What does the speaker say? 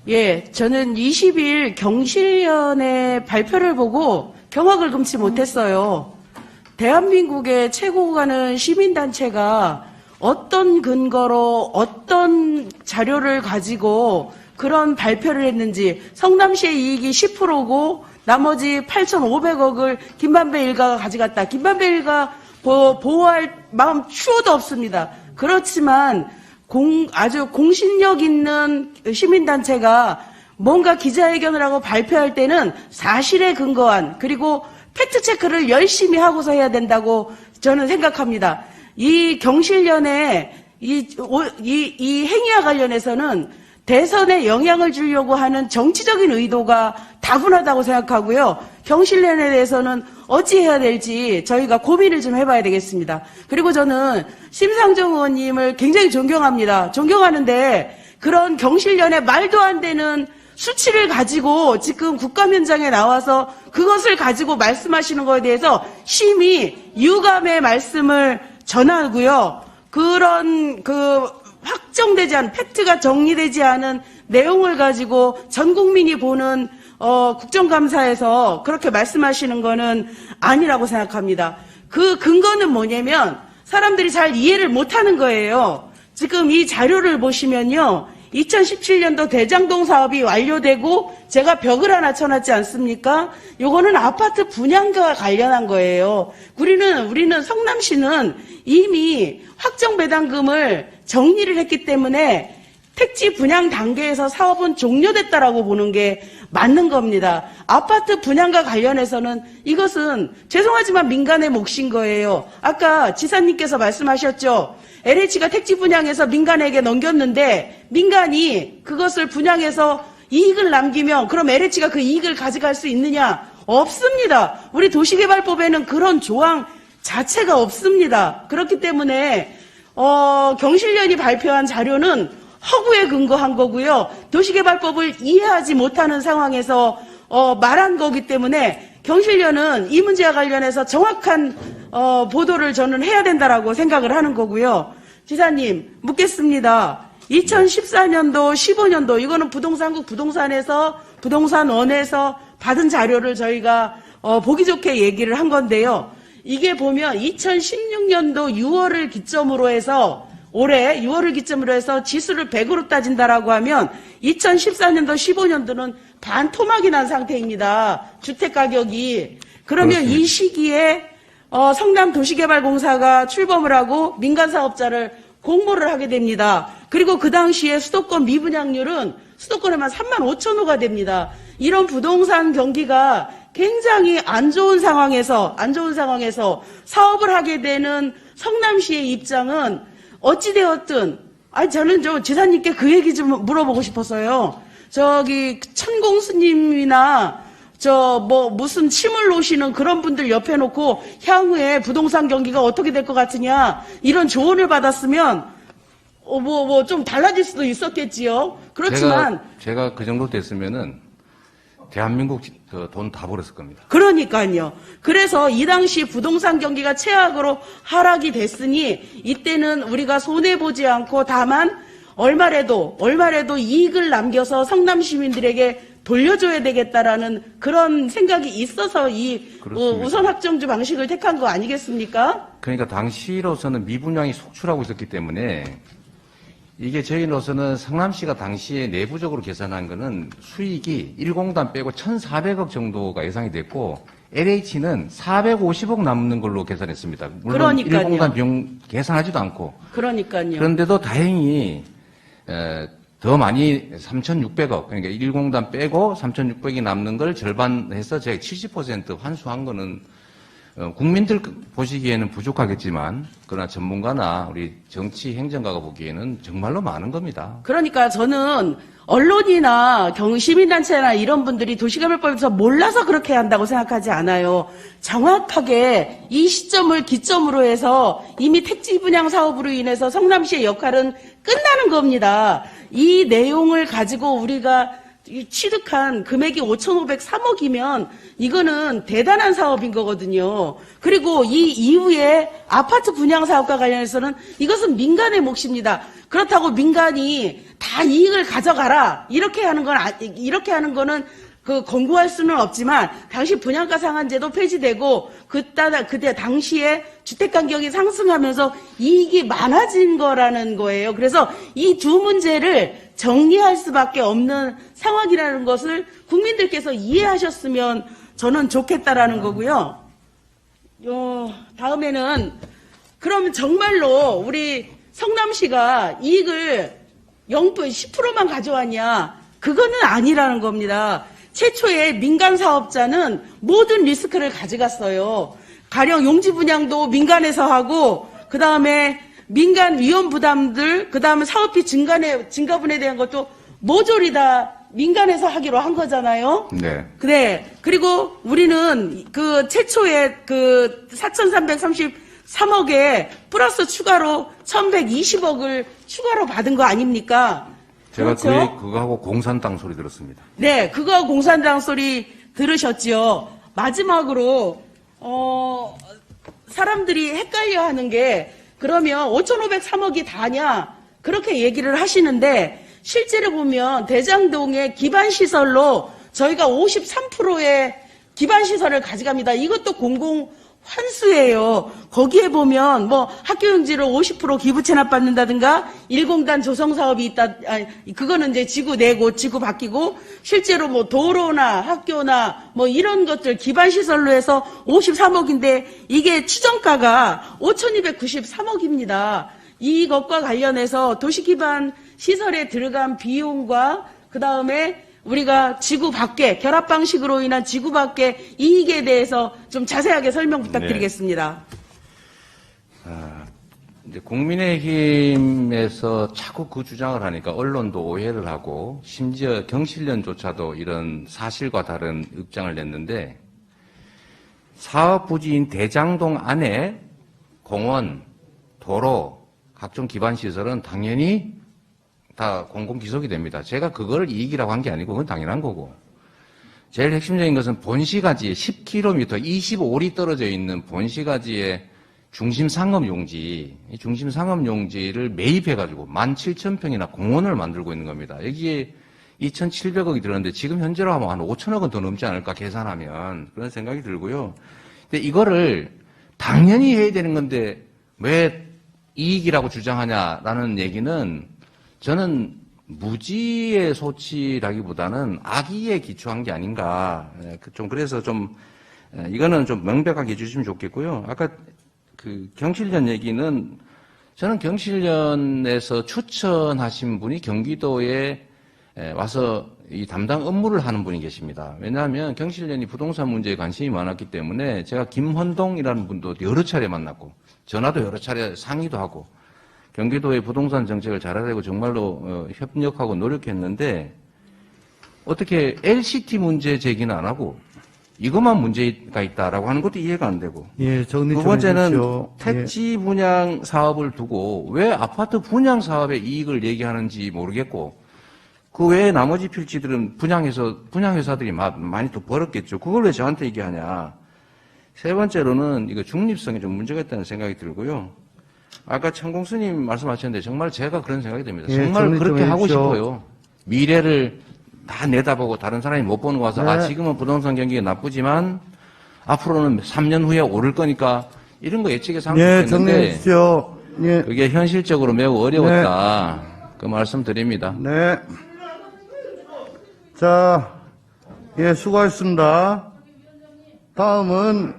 예, 저는 20일 경실련의 발표를 보고 경악을 금치 못했어요. 대한민국의 최고가는 시민단체가 어떤 근거로 어떤 자료를 가지고 그런 발표를 했는지, 성남시의 이익이 10%고 나머지 8,500억을 김만배 일가가 가져갔다. 김만배 일가 보호할 마음 추호도 없습니다. 그렇지만 아주 공신력 있는 시민단체가 뭔가 기자회견을 하고 발표할 때는 사실에 근거한, 그리고 팩트체크를 열심히 하고서 해야 된다고 저는 생각합니다. 이 경실련의 이 행위와 관련해서는 대선에 영향을 주려고 하는 정치적인 의도가 다분하다고 생각하고요. 경실련에 대해서는 어찌해야 될지 저희가 고민을 좀 해봐야 되겠습니다. 그리고 저는 심상정 의원님을 굉장히 존경합니다. 존경하는데 그런 경실련의 말도 안 되는 수치를 가지고 지금 국감현장에 나와서 그것을 가지고 말씀하시는 것에 대해서 심히 유감의 말씀을 전하고요. 그런 확정되지 않은, 팩트가 정리되지 않은 내용을 가지고 전 국민이 보는 국정감사에서 그렇게 말씀하시는 거는 아니라고 생각합니다. 그 근거는 뭐냐면 사람들이 잘 이해를 못하는 거예요. 지금 이 자료를 보시면요. 2017년도 대장동 사업이 완료되고 제가 벽을 하나 쳐놨지 않습니까? 요거는 아파트 분양과 관련한 거예요. 우리는 성남시는 이미 확정 배당금을 정리를 했기 때문에 택지 분양 단계에서 사업은 종료됐다라고 보는 게 맞는 겁니다. 아파트 분양과 관련해서는 이것은 죄송하지만 민간의 몫인 거예요. 아까 지사님께서 말씀하셨죠. LH가 택지 분양해서 민간에게 넘겼는데 민간이 그것을 분양해서 이익을 남기면 그럼 LH가 그 이익을 가져갈 수 있느냐? 없습니다. 우리 도시개발법에는 그런 조항 자체가 없습니다. 그렇기 때문에 경실련이 발표한 자료는 허구에 근거한 거고요. 도시개발법을 이해하지 못하는 상황에서 말한 거기 때문에 경실련은 이 문제와 관련해서 정확한 보도를 저는 해야 된다라고 생각을 하는 거고요. 지사님 묻겠습니다. 2014년도, 15년도 이거는 부동산국 부동산에서 부동산원에서 받은 자료를 저희가 보기 좋게 얘기를 한 건데요. 이게 보면 2016년도 6월을 기점으로 해서 올해 6월을 기점으로 해서 지수를 100으로 따진다라고 하면 2014년도, 15년도는 반토막이 난 상태입니다. 주택가격이. 그러면 그렇습니다. 이 시기에 성남도시개발공사가 출범을 하고 민간사업자를 공모를 하게 됩니다. 그리고 그 당시에 수도권 미분양률은 수도권에만 35,000호가 됩니다. 이런 부동산 경기가 굉장히 안 좋은 상황에서 사업을 하게 되는 성남시의 입장은 어찌되었든, 저는 지사님께 그 얘기 좀 물어보고 싶어서요. 천공수님이나 무슨 침을 놓으시는 그런 분들 옆에 놓고 향후에 부동산 경기가 어떻게 될 것 같으냐, 이런 조언을 받았으면, 좀 달라질 수도 있었겠지요. 그렇지만. 제가 그 정도 됐으면은, 대한민국 돈 다 벌었을 겁니다. 그러니까요. 그래서 이 당시 부동산 경기가 최악으로 하락이 됐으니 이때는 우리가 손해보지 않고 다만 얼마라도 이익을 남겨서 성남 시민들에게 돌려줘야 되겠다라는 그런 생각이 있어서 이 우선 확정주 방식을 택한 거 아니겠습니까? 그러니까 당시로서는 미분양이 속출하고 있었기 때문에 이게 저희로서는 성남시가 당시에 내부적으로 계산한 거는 수익이 1공단 빼고 1,400억 정도가 예상이 됐고 LH는 450억 남는 걸로 계산했습니다. 물론 그러니까요. 1공단 비용 계산하지도 않고. 그러니까요. 그런데도 다행히 더 많이 3,600억, 그러니까 1공단 빼고 3,600억이 남는 걸 절반해서 저희 70% 환수한 거는 국민들 보시기에는 부족하겠지만 그러나 전문가나 우리 정치 행정가가 보기에는 정말로 많은 겁니다. 그러니까 저는 언론이나 시민단체나 이런 분들이 도시개발법에서 몰라서 그렇게 한다고 생각하지 않아요. 정확하게 이 시점을 기점으로 해서 이미 택지 분양 사업으로 인해서 성남시의 역할은 끝나는 겁니다. 이 내용을 가지고 우리가 취득한 금액이 5,503억이면 이거는 대단한 사업인 거거든요. 그리고 이 이후에 아파트 분양 사업과 관련해서는 이것은 민간의 몫입니다. 그렇다고 민간이 다 이익을 가져가라 이렇게 하는 거는 그 권고할 수는 없지만 당시 분양가 상한제도 폐지되고 그때 당시에 주택 가격이 상승하면서 이익이 많아진 거라는 거예요. 그래서 이 두 문제를 정리할 수밖에 없는 상황이라는 것을 국민들께서 이해하셨으면 저는 좋겠다라는 거고요. 다음에는 그러면 정말로 우리 성남시가 이익을 10%만 가져왔냐? 그거는 아니라는 겁니다. 최초에 민간 사업자는 모든 리스크를 가져갔어요. 가령 용지 분양도 민간에서 하고, 그 다음에 민간 위험 부담들, 그 다음에 사업비 증가분에 대한 것도 모조리 다 민간에서 하기로 한 거잖아요. 네. 네. 그리고 우리는 그 최초에 그 4,333억에 플러스 추가로 1,120억을 추가로 받은 거 아닙니까? 제가 그렇죠? 그거하고 공산당 소리 들었습니다. 네, 그거 공산당 소리 들으셨죠. 마지막으로 사람들이 헷갈려 하는 게 그러면 5,503억이 다냐 그렇게 얘기를 하시는데 실제로 보면 대장동의 기반시설로 저희가 53%의 기반시설을 가져갑니다. 이것도 공공환수예요. 거기에 보면 뭐 학교용지를 50% 기부 체납받는다든가 1공단 조성사업이 있다. 그거는 이제 지구 내고 지구 바뀌고 실제로 뭐 도로나 학교나 뭐 이런 것들 기반시설로 해서 53억인데 이게 추정가가 5,293억입니다. 이것과 관련해서 도시기반 시설에 들어간 비용과 그 다음에 우리가 지구 밖에 결합 방식으로 인한 지구 밖의 이익에 대해서 좀 자세하게 설명 부탁드리겠습니다. 이제 국민의힘에서 자꾸 그 주장을 하니까 언론도 오해를 하고 심지어 경실련조차도 이런 사실과 다른 입장을 냈는데 사업 부지인 대장동 안에 공원, 도로, 각종 기반시설은 당연히 다 공공기속이 됩니다. 제가 그걸 이익이라고 한 게 아니고 그건 당연한 거고. 제일 핵심적인 것은 본시가지에 10km, 25리 떨어져 있는 본시가지의 중심 상업용지, 이 중심 상업용지를 매입해가지고 17,000평이나 공원을 만들고 있는 겁니다. 여기에 2,700억이 들었는데 지금 현재로 하면 한 5천억은 더 넘지 않을까 계산하면 그런 생각이 들고요. 근데 이거를 당연히 해야 되는 건데 왜 이익이라고 주장하냐라는 얘기는 저는 무지의 소치라기보다는 악의에 기초한 게 아닌가. 좀 그래서 좀 이거는 좀 명백하게 해주시면 좋겠고요. 아까 그 경실련 얘기는 저는 경실련에서 추천하신 분이 경기도에 와서 이 담당 업무를 하는 분이 계십니다. 왜냐하면 경실련이 부동산 문제에 관심이 많았기 때문에 제가 김헌동이라는 분도 여러 차례 만났고 전화도 여러 차례 상의도 하고 경기도의 부동산 정책을 잘하려고 정말로 협력하고 노력했는데 어떻게 LCT 문제 제기는 안 하고 이것만 문제가 있다라고 하는 것도 이해가 안 되고. 예, 정리 두 좀 번째는 해주십시오. 택지 분양 사업을 두고 왜 아파트 분양 사업의 이익을 얘기하는지 모르겠고 그 외에 나머지 필지들은 분양회사들이 많이 또 벌었겠죠. 그걸 왜 저한테 얘기하냐. 세 번째로는 이거 중립성에 좀 문제가 있다는 생각이 들고요. 아까 천공스님 말씀하셨는데 정말 제가 그런 생각이 듭니다. 예, 정말 정리 좀 그렇게 하고 해주십시오. 싶어요. 미래를 다 내다보고 다른 사람이 못 보는 거 와서 네. 지금은 부동산 경기가 나쁘지만 앞으로는 3년 후에 오를 거니까 이런 거 예측해서 예, 하면 정리해 좋겠는데 주십시오. 예, 그게 현실적으로 매우 어려웠다. 그 말씀 드립니다. 네. 자, 예, 수고하셨습니다. 다음은